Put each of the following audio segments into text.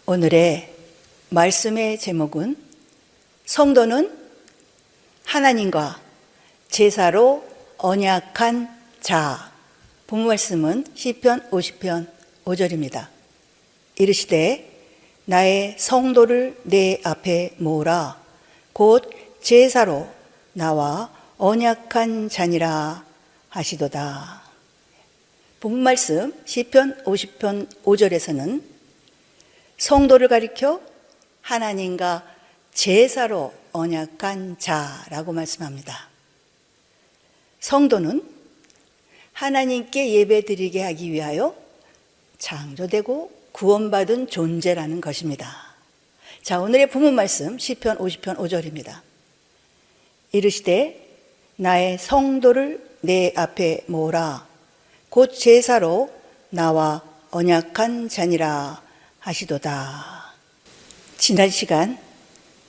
오늘의 말씀의 제목은 성도는 하나님과 제사로 언약한 자. 본 말씀은 시편 50편 5절입니다. 이르시되 나의 성도를 내 앞에 모으라. 곧 제사로 나와 언약한 자니라 하시도다. 본 말씀 시편 50편 5절에서는 성도를 가리켜 하나님과 제사로 언약한 자라고 말씀합니다. 성도는 하나님께 예배드리게 하기 위하여 창조되고 구원받은 존재라는 것입니다. 자, 오늘의 본문 말씀 시편 50편 5절입니다. 이르시되 나의 성도를 내 앞에 모으라. 곧 제사로 나와 언약한 자니라 하시도다. 지난 시간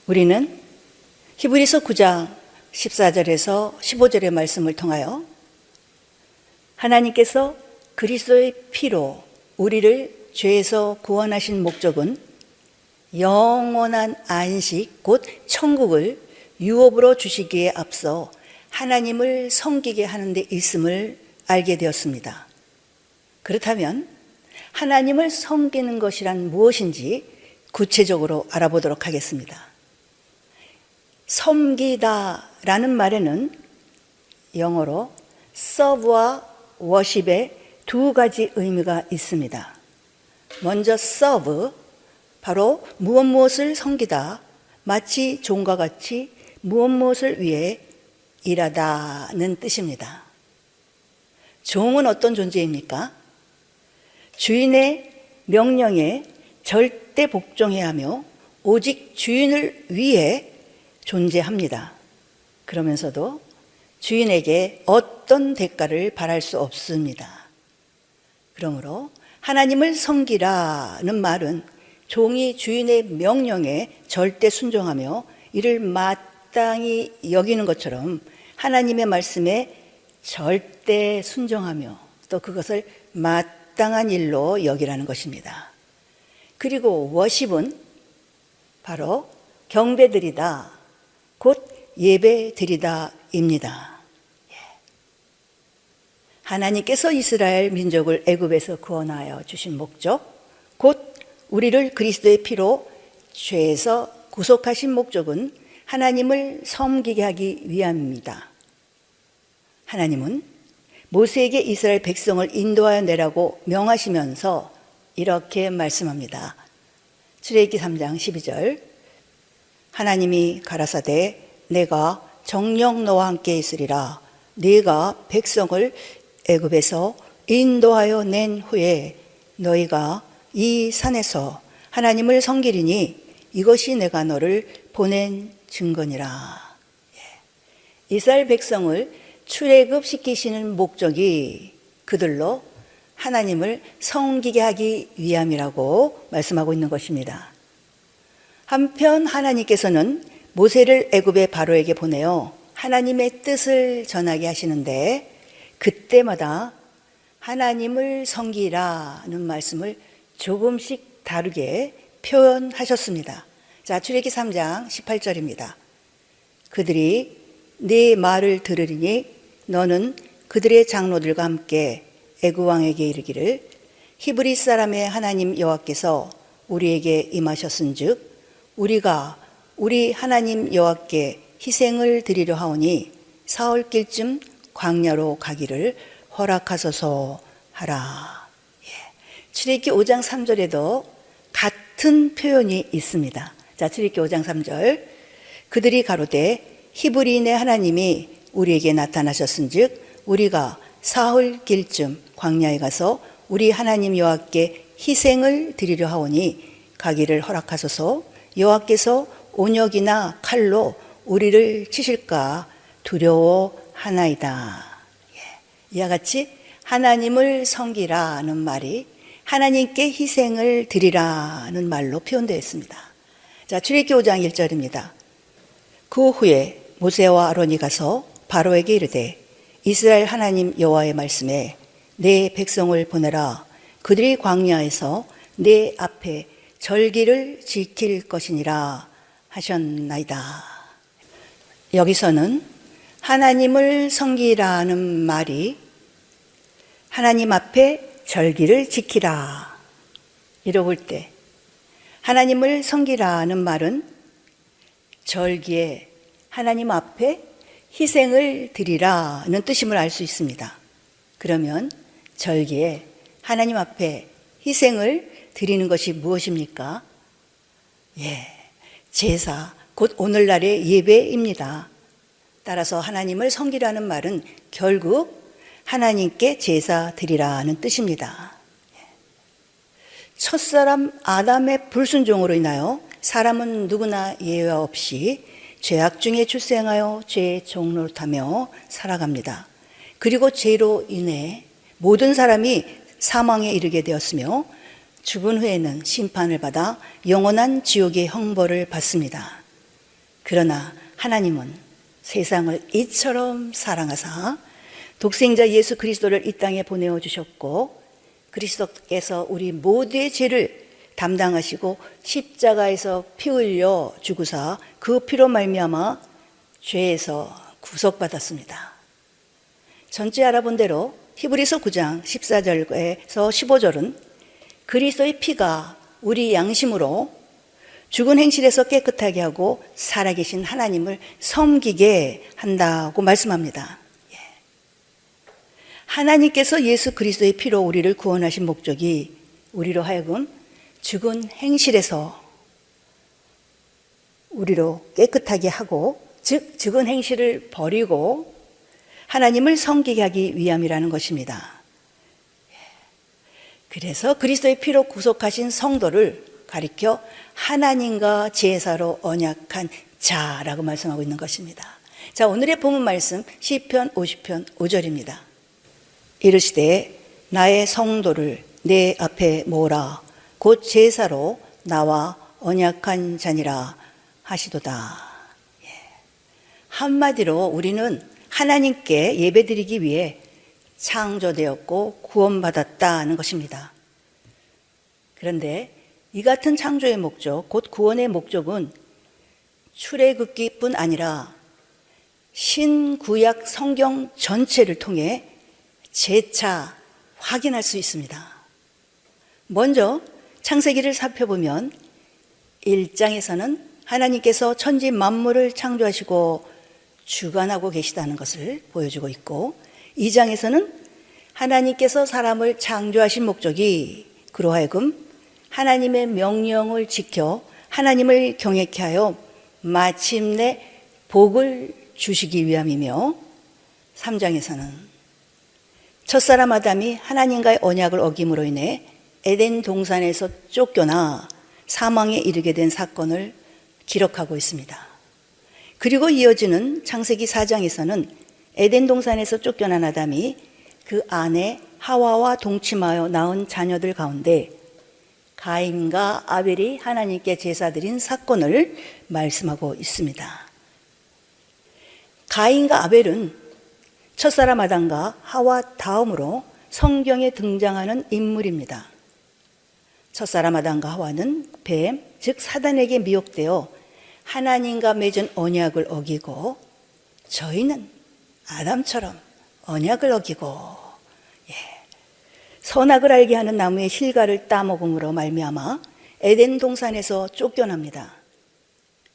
우리는 히브리서 9장 14절에서 15절의 말씀을 통하여 하나님께서 그리스도의 피로 우리를 죄에서 구원하신 목적은 영원한 안식 곧 천국을 유업으로 주시기에 앞서 하나님을 섬기게 하는 데 있음을 알게 되었습니다. 그렇다면 하나님을 섬기는 것이란 무엇인지 구체적으로 알아보도록 하겠습니다. 섬기다라는 말에는 영어로 serve와 worship의 두 가지 의미가 있습니다. 먼저 serve, 바로 무엇을 섬기다, 마치 종과 같이 무엇을 위해 일하다는 뜻입니다. 종은 어떤 존재입니까? 주인의 명령에 절대 복종해야 하며 오직 주인을 위해 존재합니다. 그러면서도 주인에게 어떤 대가를 바랄 수 없습니다. 그러므로 하나님을 섬기라는 말은 종이 주인의 명령에 절대 순종하며 이를 마땅히 여기는 것처럼 하나님의 말씀에 절대 순종하며 또 그것을 마땅한 일로 여기라는 것입니다. 그리고 워십은 바로 경배드리다, 곧 예배드리다입니다. 하나님께서 이스라엘 민족을 애굽에서 구원하여 주신 목적, 곧 우리를 그리스도의 피로 죄에서 구속하신 목적은 하나님을 섬기게 하기 위함입니다. 하나님은 모세에게 이스라엘 백성을 인도하여 내라고 명하시면서 이렇게 말씀합니다. 출애굽기 3장 12절 하나님이 가라사대 내가 정녕 너와 함께 있으리라. 네가 백성을 애굽에서 인도하여 낸 후에 너희가 이 산에서 하나님을 섬기리니 이것이 내가 너를 보낸 증거니라. 이스라엘 백성을 출애굽시키시는 목적이 그들로 하나님을 섬기게 하기 위함이라고 말씀하고 있는 것입니다. 한편 하나님께서는 모세를 애굽의 바로에게 보내어 하나님의 뜻을 전하게 하시는데 그때마다 하나님을 섬기라는 말씀을 조금씩 다르게 표현하셨습니다. 자, 출애굽기 3장 18절입니다. 그들이 네 말을 들으리니 너는 그들의 장로들과 함께 애굽 왕에게 이르기를 히브리 사람의 하나님 여호와께서 우리에게 임하셨은즉 우리가 우리 하나님 여호와께 희생을 드리려 하오니 사흘길쯤 광야로 가기를 허락하소서 하라. 출애굽기 5장 3절에도 같은 표현이 있습니다. 자, 출애굽기 5장 3절 그들이 가로되 히브리인의 하나님이 우리에게 나타나셨은즉 우리가 사흘길쯤 광야에 가서 우리 하나님 여호와께 희생을 드리려 하오니 가기를 허락하소서. 여호와께서 온역이나 칼로 우리를 치실까 두려워하나이다. 이와 같이 하나님을 섬기라는 말이 하나님께 희생을 드리라는 말로 표현되어 있습니다. 자, 출애굽기 5장 1절입니다. 그 후에 모세와 아론이 가서 바로에게 이르되 이스라엘 하나님 여호와의 말씀에 내 백성을 보내라. 그들이 광야에서 내 앞에 절기를 지킬 것이니라 하셨나이다. 여기서는 하나님을 섬기라는 말이 하나님 앞에 절기를 지키라 이러 볼 때 하나님을 섬기라는 말은 절기에 하나님 앞에 희생을 드리라는 뜻임을 알 수 있습니다. 그러면 절기에 하나님 앞에 희생을 드리는 것이 무엇입니까? 제사, 곧 오늘날의 예배입니다. 따라서 하나님을 섬기라는 말은 결국 하나님께 제사 드리라는 뜻입니다. 첫사람 아담의 불순종으로 인하여 사람은 누구나 예외 없이 죄악 중에 출생하여 죄의 종노릇하며 살아갑니다. 그리고 죄로 인해 모든 사람이 사망에 이르게 되었으며 죽은 후에는 심판을 받아 영원한 지옥의 형벌을 받습니다. 그러나 하나님은 세상을 이처럼 사랑하사 독생자 예수 그리스도를 이 땅에 보내어 주셨고 그리스도께서 우리 모두의 죄를 담당하시고 십자가에서 피 흘려 죽으사 그 피로 말미암아 죄에서 구속받았습니다. 전체 알아본 대로 히브리서 9장 14절에서 15절은 그리스도의 피가 우리 양심으로 죽은 행실에서 깨끗하게 하고 살아계신 하나님을 섬기게 한다고 말씀합니다. 하나님께서 예수 그리스도의 피로 우리를 구원하신 목적이 우리로 하여금 죽은 행실에서 우리로 깨끗하게 하고, 즉 죽은 행실을 버리고 하나님을 섬기게 하기 위함이라는 것입니다. 그래서 그리스도의 피로 구속하신 성도를 가리켜 하나님과 제사로 언약한 자라고 말씀하고 있는 것입니다. 자, 오늘의 본문 말씀 시편 50편 5절입니다. 이르시되 나의 성도를 내 앞에 모으라 곧 제사로 나와 언약한 자니라 하시도다. 한마디로 우리는 하나님께 예배드리기 위해 창조되었고 구원받았다는 것입니다. 그런데 이 같은 창조의 목적, 곧 구원의 목적은 출애굽기뿐 아니라 신구약 성경 전체를 통해 재차 확인할 수 있습니다. 먼저 창세기를 살펴보면 1장에서는 하나님께서 천지 만물을 창조하시고 주관하고 계시다는 것을 보여주고 있고 2장에서는 하나님께서 사람을 창조하신 목적이 그로 하여금 하나님의 명령을 지켜 하나님을 경외케 하여 마침내 복을 주시기 위함이며 3장에서는 첫사람 아담이 하나님과의 언약을 어김으로 인해 에덴 동산에서 쫓겨나 사망에 이르게 된 사건을 기록하고 있습니다. 그리고 이어지는 창세기 4장에서는 에덴 동산에서 쫓겨난 아담이 그 아내 하와와 동침하여 낳은 자녀들 가운데 가인과 아벨이 하나님께 제사드린 사건을 말씀하고 있습니다. 가인과 아벨은 첫사람 아담과 하와 다음으로 성경에 등장하는 인물입니다. 첫사람 아담과 하와는 뱀, 즉 사단에게 미혹되어 하나님과 맺은 언약을 어기고 저희는 아담처럼 언약을 어기고 선악을 알게 하는 나무의 실과를 따먹음으로 말미암아 에덴 동산에서 쫓겨납니다.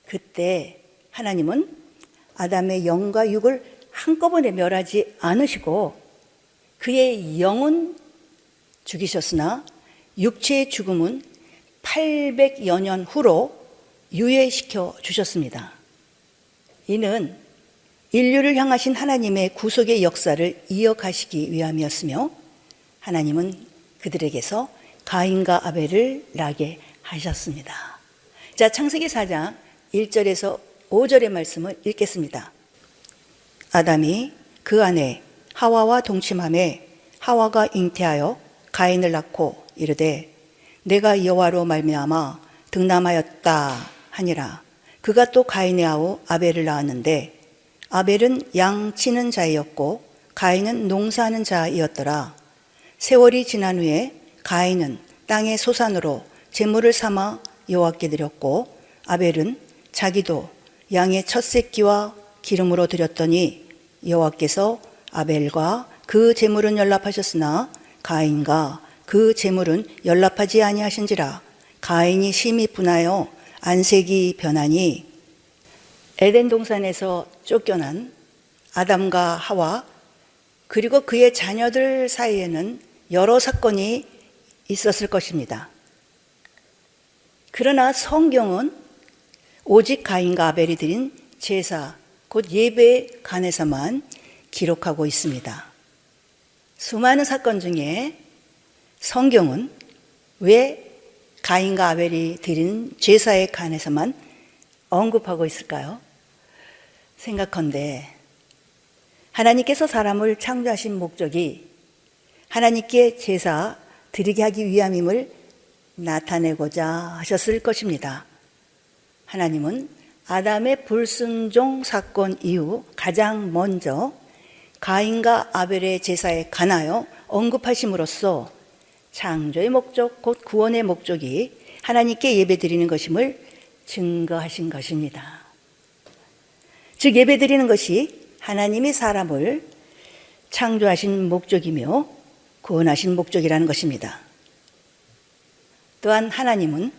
그때 하나님은 아담의 영과 육을 한꺼번에 멸하지 않으시고 그의 영은 죽이셨으나 육체의 죽음은 800여 년 후로 유예시켜 주셨습니다. 이는 인류를 향하신 하나님의 구속의 역사를 이어가시기 위함이었으며 하나님은 그들에게서 가인과 아벨을 나게 하셨습니다. 자, 창세기 4장 1절에서 5절의 말씀을 읽겠습니다. 아담이 그 아내 하와와 동침하매 하와가 잉태하여 가인을 낳고 이르되 내가 여호와로 말미암아 득남하였다 하니라. 그가 또 가인의 아우 아벨을 낳았는데 아벨은 양 치는 자이었고 가인은 농사하는 자이었더라. 세월이 지난 후에 가인은 땅의 소산으로 제물을 삼아 여호와께 드렸고 아벨은 자기도 양의 첫 새끼와 기름으로 드렸더니 여호와께서 아벨과 그 제물은 연락하셨으나 가인과 그 제물은 연락하지 아니하신지라. 가인이 심히 분하여 안색이 변하니 에덴 동산에서 쫓겨난 아담과 하와 그리고 그의 자녀들 사이에는 여러 사건이 있었을 것입니다. 그러나 성경은 오직 가인과 아벨이 드린 제사, 곧 예배에 관해서만 기록하고 있습니다. 수많은 사건 중에 성경은 왜 가인과 아벨이 드린 제사에 관해서만 언급하고 있을까요? 생각컨대 하나님께서 사람을 창조하신 목적이 하나님께 제사 드리게 하기 위함임을 나타내고자 하셨을 것입니다. 하나님은 아담의 불순종 사건 이후 가장 먼저 가인과 아벨의 제사에 관하여 언급하심으로써 창조의 목적, 곧 구원의 목적이 하나님께 예배드리는 것임을 증거하신 것입니다. 즉 예배드리는 것이 하나님이 사람을 창조하신 목적이며 구원하신 목적이라는 것입니다. 또한 하나님은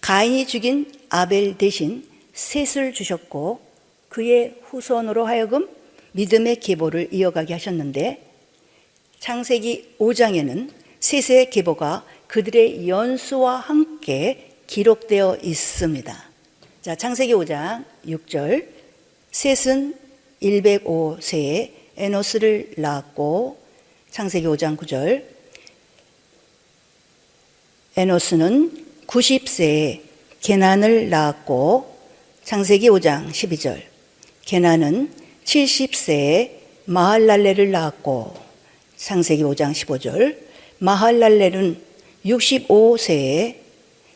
가인이 죽인 아벨 대신 셋을 주셨고 그의 후손으로 하여금 믿음의 계보를 이어가게 하셨는데 창세기 5장에는 셋의 계보가 그들의 연수와 함께 기록되어 있습니다. 자, 창세기 5장 6절 셋은 105세에 에노스를 낳았고 창세기 5장 9절 에노스는 90세에 게난을 낳았고 창세기 5장 12절 게난은 70세에 마할랄레를 낳았고 창세기 5장 15절 마할랄렐은 65세에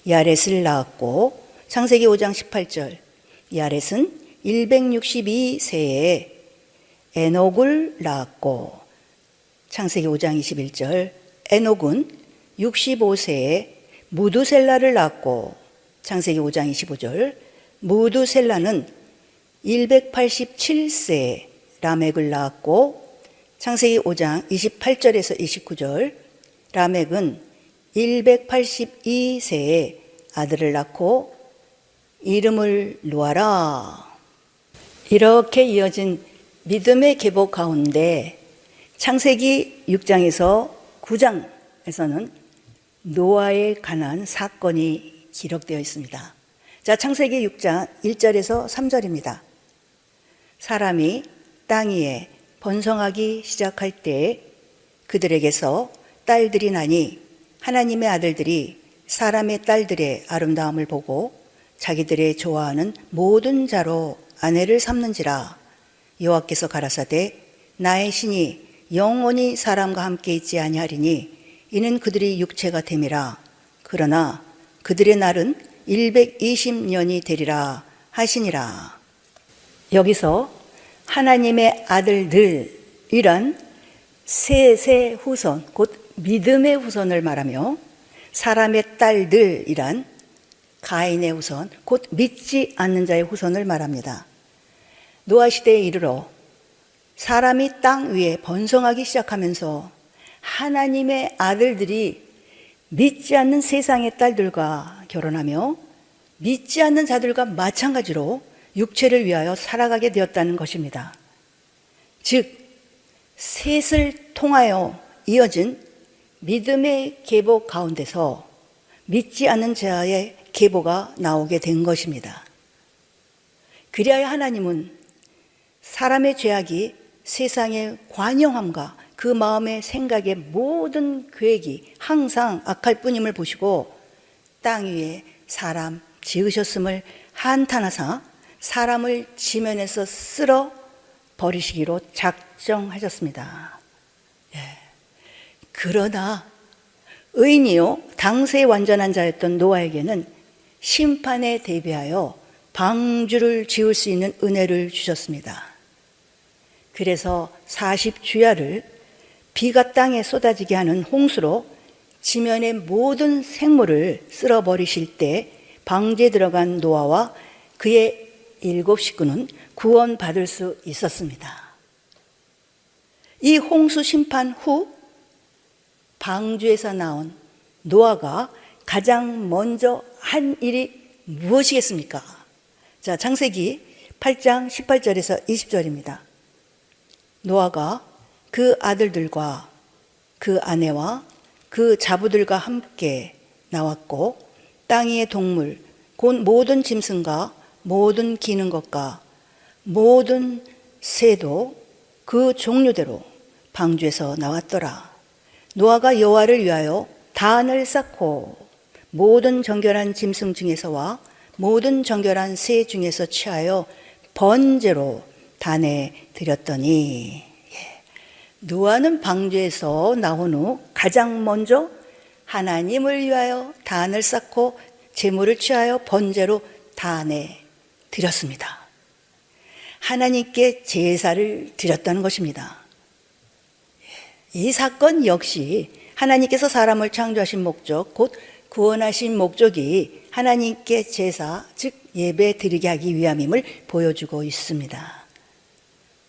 야렛을 낳았고 창세기 5장 18절 야렛은 162세에 에녹을 낳았고 창세기 5장 21절 에녹은 65세에 무두셀라를 낳았고 창세기 5장 25절 무두셀라는 187세에 라멕을 낳았고 창세기 5장 28절에서 29절 라멕은 182세에 아들을 낳고 이름을 놓아라. 이렇게 이어진 믿음의 계보 가운데 창세기 6장에서 9장에서는 노아에 관한 사건이 기록되어 있습니다. 자, 창세기 6장 1절에서 3절입니다. 사람이 땅 위에 번성하기 시작할 때 그들에게서 딸들이 나니 하나님의 아들들이 사람의 딸들의 아름다움을 보고 자기들의 좋아하는 모든 자로 아내를 삼는지라. 여호와께서 가라사대 나의 신이 영원히 사람과 함께 있지 아니하리니 이는 그들이 육체가 됨이라. 그러나 그들의 날은 120년이 되리라 하시니라. 여기서 하나님의 아들들이란 셋의 후손, 곧 믿음의 후손을 말하며 사람의 딸들이란 가인의 후손, 곧 믿지 않는 자의 후손을 말합니다. 노아 시대에 이르러 사람이 땅 위에 번성하기 시작하면서 하나님의 아들들이 믿지 않는 세상의 딸들과 결혼하며 믿지 않는 자들과 마찬가지로 육체를 위하여 살아가게 되었다는 것입니다. 즉 셋을 통하여 이어진 믿음의 계보 가운데서 믿지 않는 자의 계보가 나오게 된 것입니다. 그리하여 하나님은 사람의 죄악이 세상의 관영함과 그 마음의 생각의 모든 계획이 항상 악할 뿐임을 보시고 땅 위에 사람 지으셨음을 한탄하사 사람을 지면에서 쓸어 버리시기로 작정하셨습니다. 그러나 의인이요 당세의 완전한 자였던 노아에게는 심판에 대비하여 방주를 지을 수 있는 은혜를 주셨습니다. 그래서 40주야를 비가 땅에 쏟아지게 하는 홍수로 지면의 모든 생물을 쓸어버리실 때 방주에 들어간 노아와 그의 7 식구는 구원받을 수 있었습니다. 이 홍수 심판 후 방주에서 나온 노아가 가장 먼저 한 일이 무엇이겠습니까? 자, 창세기 8장 18절에서 20절입니다. 노아가 그 아들들과 그 아내와 그 자부들과 함께 나왔고 땅 위의 동물 곧 모든 짐승과 모든 기는 것과 모든 새도 그 종류대로 방주에서 나왔더라. 노아가 여호와를 위하여 단을 쌓고 모든 정결한 짐승 중에서와 모든 정결한 새 중에서 취하여 번제로 단에 드렸더니, 노아는 방주에서 나온 후 가장 먼저 하나님을 위하여 단을 쌓고 제물을 취하여 번제로 단에 드렸습니다. 하나님께 제사를 드렸다는 것입니다. 이 사건 역시 하나님께서 사람을 창조하신 목적, 곧 구원하신 목적이 하나님께 제사, 즉 예배 드리게 하기 위함임을 보여주고 있습니다.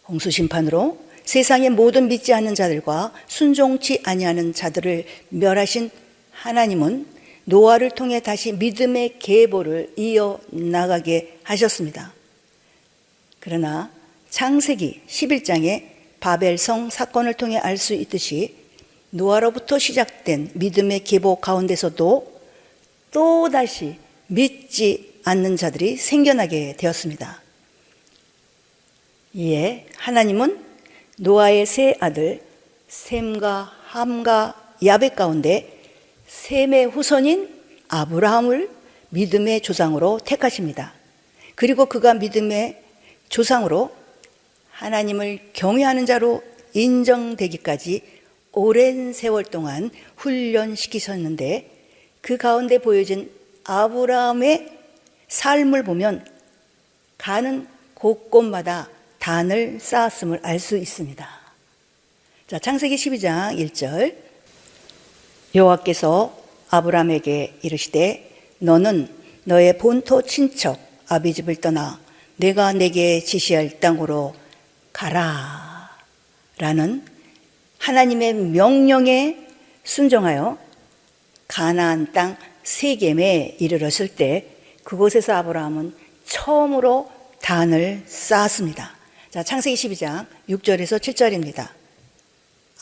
홍수 심판으로 세상의 모든 믿지 않는 자들과 순종치 아니하는 자들을 멸하신 하나님은 노아를 통해 다시 믿음의 계보를 이어나가게 하셨습니다. 그러나 창세기 11장의 바벨성 사건을 통해 알 수 있듯이 노아로부터 시작된 믿음의 계보 가운데서도 또다시 믿지 않는 자들이 생겨나게 되었습니다. 이에 하나님은 노아의 세 아들 셈과 함과 야벳 가운데 셈의 후손인 아브라함을 믿음의 조상으로 택하십니다. 그리고 그가 믿음의 조상으로 하나님을 경외하는 자로 인정되기까지 오랜 세월 동안 훈련시키셨는데, 그 가운데 보여진 아브라함의 삶을 보면 가는 곳곳마다 단을 쌓았음을 알 수 있습니다. 자, 창세기 12장 1절. 여호와께서 아브라함에게 이르시되 너는 너의 본토 친척 아비집을 떠나 내가 내게 지시할 땅으로 가라 라는 하나님의 명령에 순종하여 가나안 땅 세겜에 이르렀을 때 그곳에서 아브라함은 처음으로 단을 쌓았습니다. 자, 창세기 12장 6절에서 7절입니다.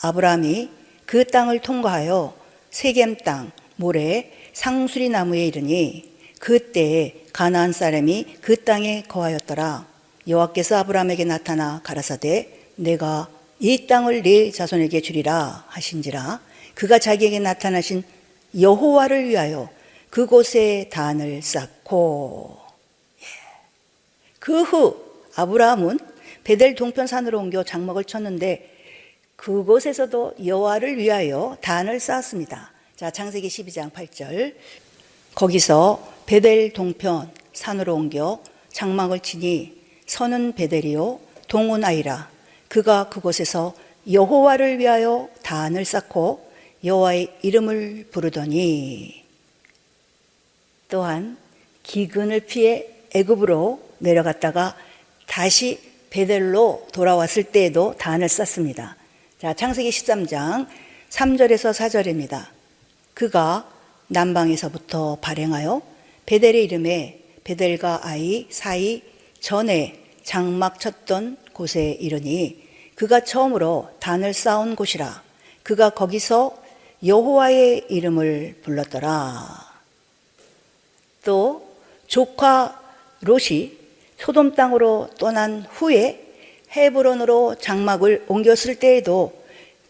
아브라함이 그 땅을 통과하여 세겜 땅 모래 상수리 나무에 이르니 그때에 가나안 사람이 그 땅에 거하였더라. 여호와께서 아브라함에게 나타나 가라사대 내가 이 땅을 네 자손에게 주리라 하신지라. 그가 자기에게 나타나신 여호와를 위하여 그곳에 단을 쌓고, 그 후 아브라함은 베델 동편 산으로 옮겨 장막을 쳤는데 그곳에서도 여호와를 위하여 단을 쌓았습니다. 자, 창세기 12장 8절. 거기서 베델 동편 산으로 옮겨 장막을 치니 선은 베델이요 동은 아이라. 그가 그곳에서 여호와를 위하여 단을 쌓고 여호와의 이름을 부르더니, 또한 기근을 피해 애굽으로 내려갔다가 다시 베델로 돌아왔을 때에도 단을 쌓습니다. 자, 창세기 13장 3절에서 4절입니다. 그가 남방에서부터 발행하여 베델의 이름에 베델과 아이 사이 전에 장막 쳤던 곳에 이르니 그가 처음으로 단을 쌓은 곳이라. 그가 거기서 여호와의 이름을 불렀더라. 또 조카 롯이 소돔 땅으로 떠난 후에 헤브론으로 장막을 옮겼을 때에도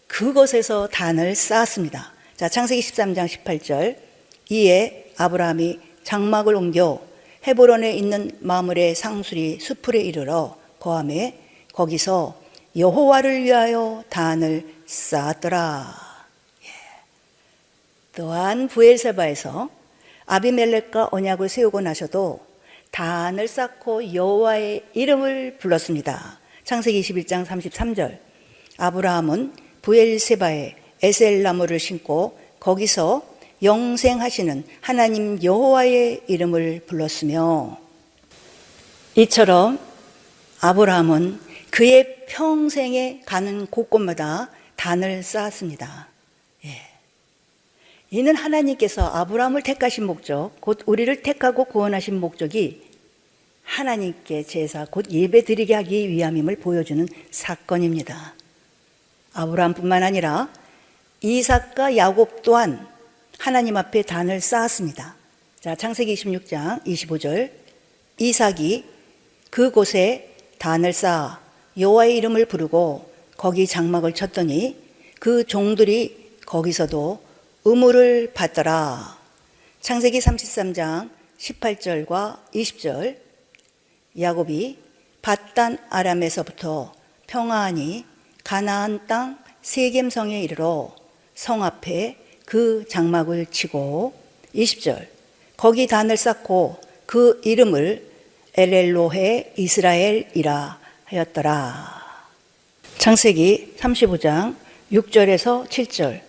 그곳에서 단을 쌓았습니다. 자, 창세기 13장 18절. 이에 아브라함이 장막을 옮겨 헤브론에 있는 마므레 상수리 수풀에 이르러 거함에 거기서 여호와를 위하여 단을 쌓았더라. 또한 브엘세바에서 아비멜렉과 언약을 세우고 나셔도 단을 쌓고 여호와의 이름을 불렀습니다. 창세기 21장 33절. 아브라함은 브엘세바에 에셀나무를 심고 거기서 영생하시는 하나님 여호와의 이름을 불렀으며, 이처럼 아브라함은 그의 평생에 가는 곳곳마다 단을 쌓았습니다. 이는 하나님께서 아브라함을 택하신 목적, 곧 우리를 택하고 구원하신 목적이 하나님께 제사, 곧 예배 드리게 하기 위함임을 보여주는 사건입니다. 아브라함뿐만 아니라 이삭과 야곱 또한 하나님 앞에 단을 쌓았습니다. 자, 창세기 26장 25절. 이삭이 그곳에 단을 쌓아 여호와의 이름을 부르고 거기 장막을 쳤더니 그 종들이 거기서도 의무를 받더라. 창세기 33장 18절과 20절. 야곱이 밧단 아람에서부터 평안히 가나안 땅 세겜성에 이르러 성 앞에 그 장막을 치고, 20절. 거기 단을 쌓고 그 이름을 엘엘로헤 이스라엘이라 하였더라. 창세기 35장 6절에서 7절.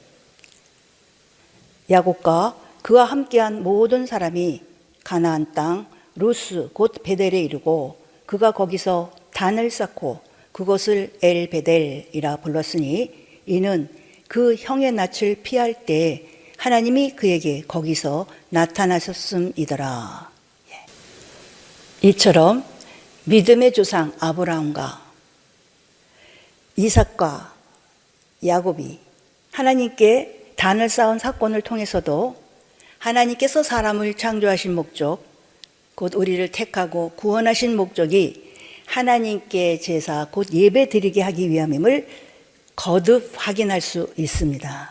야곱과 그와 함께한 모든 사람이 가나안 땅 루스 곧 베델에 이르고 그가 거기서 단을 쌓고 그것을 엘베델이라 불렀으니 이는 그 형의 낯을 피할 때 하나님이 그에게 거기서 나타나셨음이더라. 이처럼 믿음의 조상 아브라함과 이삭과 야곱이 하나님께 단을 쌓은 사건을 통해서도 하나님께서 사람을 창조하신 목적, 곧 우리를 택하고 구원하신 목적이 하나님께 제사, 곧 예배 드리게 하기 위함임을 거듭 확인할 수 있습니다.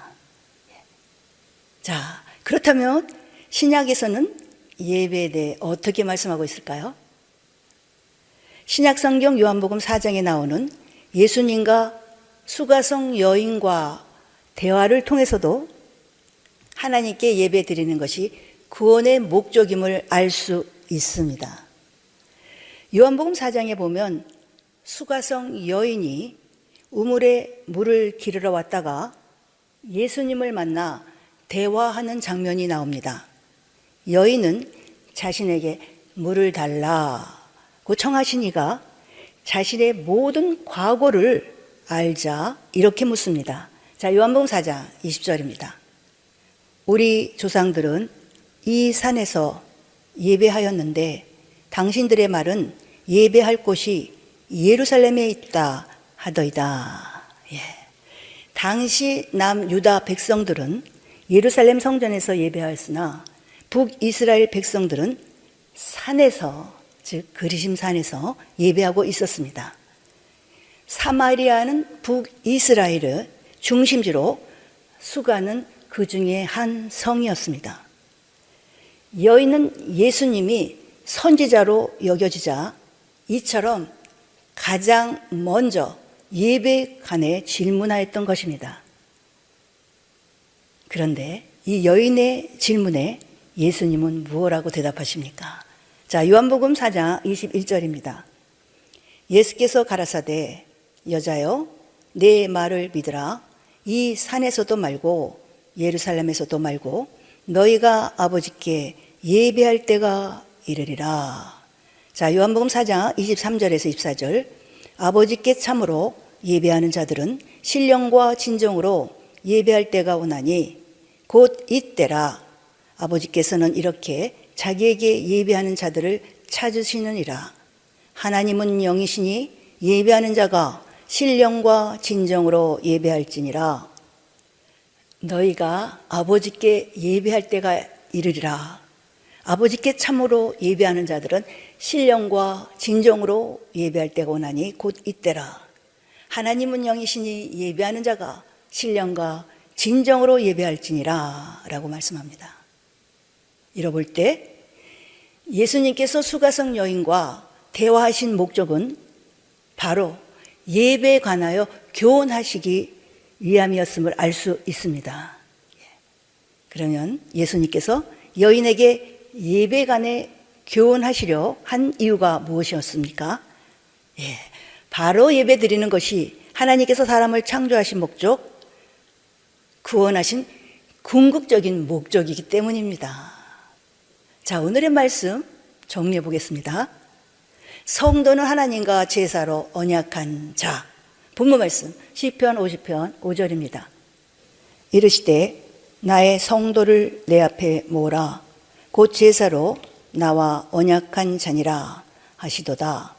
자, 그렇다면 신약에서는 예배에 대해 어떻게 말씀하고 있을까요? 신약성경 요한복음 4장에 나오는 예수님과 수가성 여인과 대화를 통해서도 하나님께 예배 드리는 것이 구원의 목적임을 알 수 있습니다. 요한복음 4장에 보면 수가성 여인이 우물에 물을 기르러 왔다가 예수님을 만나 대화하는 장면이 나옵니다. 여인은 자신에게 물을 달라고 청하신 이가 자신의 모든 과거를 알자 이렇게 묻습니다. 자, 요한복음 4장 20절입니다. 우리 조상들은 이 산에서 예배하였는데 당신들의 말은 예배할 곳이 예루살렘에 있다 하더이다. 당시 남유다 백성들은 예루살렘 성전에서 예배하였으나 북이스라엘 백성들은 산에서, 즉 그리심 산에서 예배하고 있었습니다. 사마리아는 북이스라엘의 중심지로 수가는 그 중에 한 성이었습니다. 여인은 예수님이 선지자로 여겨지자 이처럼 가장 먼저 예배관에 질문하였던 것입니다. 그런데 이 여인의 질문에 예수님은 무엇라고 대답하십니까? 자, 요한복음 4장 21절입니다. 예수께서 가라사대 여자여 내 말을 믿으라. 이 산에서도 말고 예루살렘에서도 말고 너희가 아버지께 예배할 때가 이르리라. 자, 요한복음 4장 23절에서 24절. 아버지께 참으로 예배하는 자들은 신령과 진정으로 예배할 때가 오나니 곧 이때라. 아버지께서는 이렇게 자기에게 예배하는 자들을 찾으시느니라. 하나님은 영이시니 예배하는 자가 신령과 진정으로 예배할지니라. 너희가 아버지께 예배할 때가 이르리라. 아버지께 참으로 예배하는 자들은 신령과 진정으로 예배할 때가 오나니 곧 이때라. 하나님은 영이시니 예배하는 자가 신령과 진정으로 예배할지니라 라고 말씀합니다. 이러볼 때 예수님께서 수가성 여인과 대화하신 목적은 바로 예배에 관하여 교훈하시기 위함이었음을 알 수 있습니다. 그러면 예수님께서 여인에게 예배관에 교훈하시려 한 이유가 무엇이었습니까? 바로 예배 드리는 것이 하나님께서 사람을 창조하신 목적, 구원하신 궁극적인 목적이기 때문입니다. 자, 오늘의 말씀 정리해 보겠습니다. 성도는 하나님과 제사로 언약한 자. 본문 말씀 시편 50편 5절입니다. 이르시되 나의 성도를 내 앞에 모으라. 곧 제사로 나와 언약한 자니라 하시도다.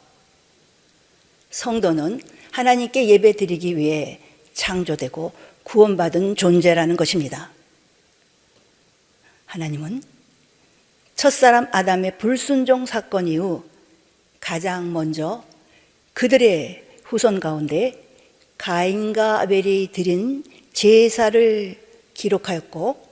성도는 하나님께 예배드리기 위해 창조되고 구원받은 존재라는 것입니다. 하나님은 첫사람 아담의 불순종 사건 이후 가장 먼저 그들의 후손 가운데 가인과 아벨이 드린 제사를 기록하였고,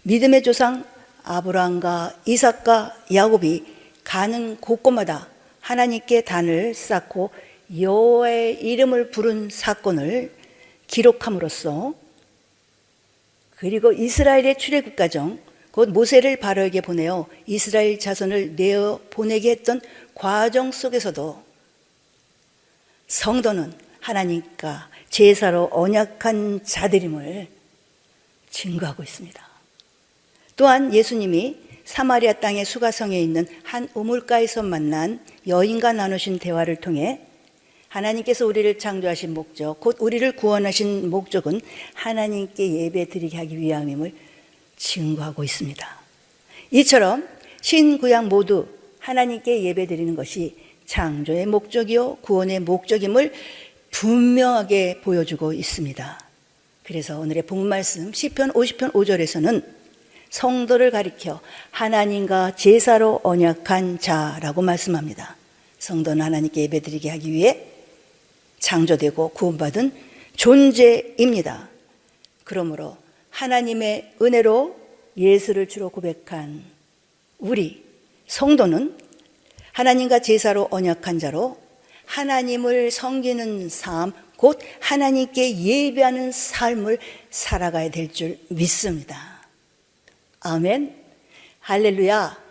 믿음의 조상 아브라함과 이삭과 야곱이 가는 곳곳마다 하나님께 단을 쌓고 여호와의 이름을 부른 사건을 기록함으로써, 그리고 이스라엘의 출애굽 과정, 곧 모세를 바로에게 보내어 이스라엘 자손을 내어 보내게 했던 과정 속에서도 성도는 하나님과 제사로 언약한 자들임을 증거하고 있습니다. 또한 예수님이 사마리아 땅의 수가성에 있는 한 우물가에서 만난 여인과 나누신 대화를 통해 하나님께서 우리를 창조하신 목적, 곧 우리를 구원하신 목적은 하나님께 예배드리게 하기 위함임을 증거하고 있습니다. 이처럼 신구약 모두 하나님께 예배드리는 것이 창조의 목적이요 구원의 목적임을 분명하게 보여주고 있습니다. 그래서 오늘의 본문 말씀 시편 50편 5절에서는 성도를 가리켜 하나님과 제사로 언약한 자라고 말씀합니다. 성도는 하나님께 예배드리게 하기 위해 창조되고 구원받은 존재입니다. 그러므로 하나님의 은혜로 예수를 주로 고백한 우리 성도는 하나님과 제사로 언약한 자로 하나님을 섬기는 삶, 곧 하나님께 예배하는 삶을 살아가야 될 줄 믿습니다. 아멘. 할렐루야.